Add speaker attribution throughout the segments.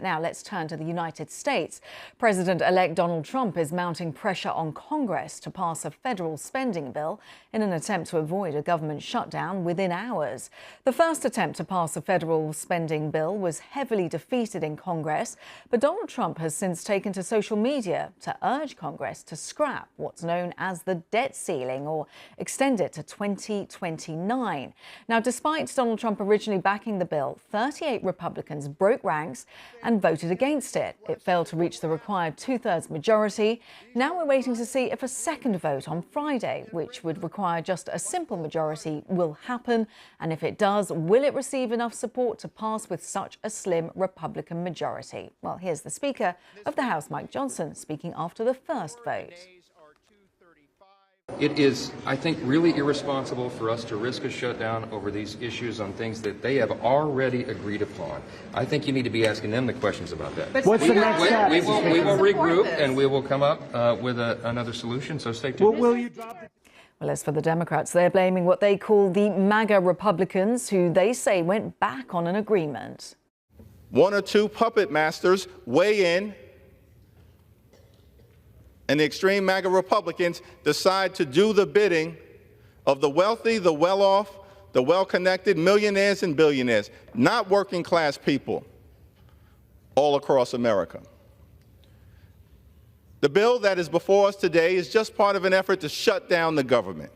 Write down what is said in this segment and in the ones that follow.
Speaker 1: Now let's turn to the United States. President-elect Donald Trump is mounting pressure on Congress to pass a federal spending bill in an attempt to avoid a government shutdown within hours. The first attempt to pass a federal spending bill was heavily defeated in Congress, but Donald Trump has since taken to social media to urge Congress to scrap what's known as the debt ceiling or extend it to 2029. Now, despite Donald Trump originally backing the bill, 38 Republicans broke ranks and voted against it. It failed to reach the required two-thirds majority. Now we're waiting to see if a second vote on Friday, which would require just a simple majority, will happen. And if it does, will it receive enough support to pass with such a slim Republican majority? Well, here's the Speaker of the House, Mike Johnson, speaking after the first vote.
Speaker 2: It is, I think, really irresponsible for us to risk a shutdown over these issues on things that they have already agreed upon. I think you need to be asking them the questions about that.
Speaker 3: What's the next step?
Speaker 2: We will regroup and we will come up with another solution, so stay tuned.
Speaker 3: Will you drop the...
Speaker 1: Well, as for the Democrats, they're blaming what they call the MAGA Republicans, who they say went back on an agreement.
Speaker 4: One or two puppet masters weigh in, and the extreme MAGA Republicans decide to do the bidding of the wealthy, the well-off, the well-connected, millionaires and billionaires, not working-class people all across America. The bill that is before us today is just part of an effort to shut down the government.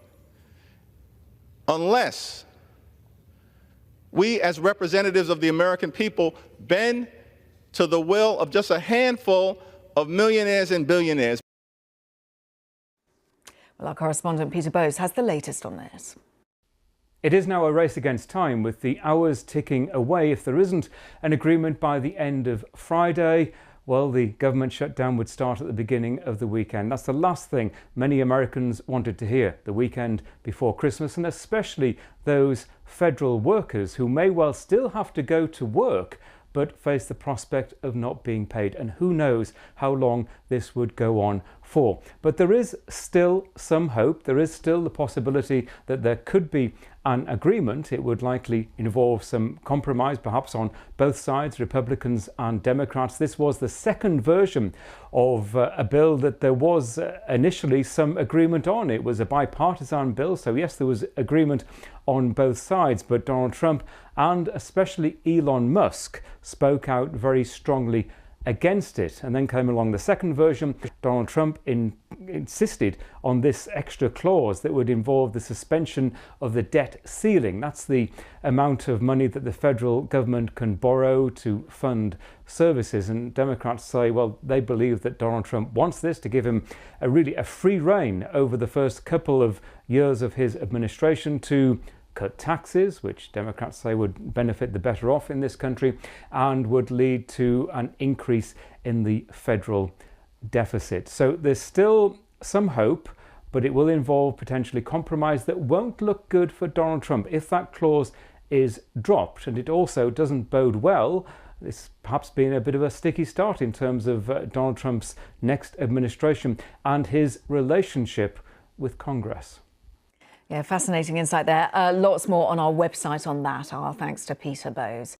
Speaker 4: Unless we, as representatives of the American people, bend to the will of just a handful of millionaires and billionaires.
Speaker 1: Well, our correspondent Peter Bowes has the latest on this.
Speaker 5: It is now a race against time, with the hours ticking away. If there isn't an agreement by the end of Friday, well, the government shutdown would start at the beginning of the weekend. That's the last thing many Americans wanted to hear, the weekend before Christmas, and especially those federal workers who may well still have to go to work but face the prospect of not being paid. And who knows how long this would go on for. But there is still some hope. There is still the possibility that there could be an agreement. It would likely involve some compromise, perhaps on both sides, Republicans and Democrats. This was the second version of a bill that there was initially some agreement on. It was a bipartisan bill, so yes, there was agreement on both sides, but Donald Trump and especially Elon Musk spoke out very strongly against it. And then came along the second version. Donald Trump insisted on this extra clause that would involve the suspension of the debt ceiling. That's the amount of money that the federal government can borrow to fund services. And Democrats say, well, they believe that Donald Trump wants this to give him a free rein over the first couple of years of his administration to cut taxes, which Democrats say would benefit the better off in this country, and would lead to an increase in the federal deficit. So there's still some hope, but it will involve potentially compromise that won't look good for Donald Trump if that clause is dropped. And it also doesn't bode well. This perhaps being a bit of a sticky start in terms of Donald Trump's next administration and his relationship with Congress.
Speaker 1: Yeah, fascinating insight there. Lots more on our website on that. Our thanks to Peter Bowes.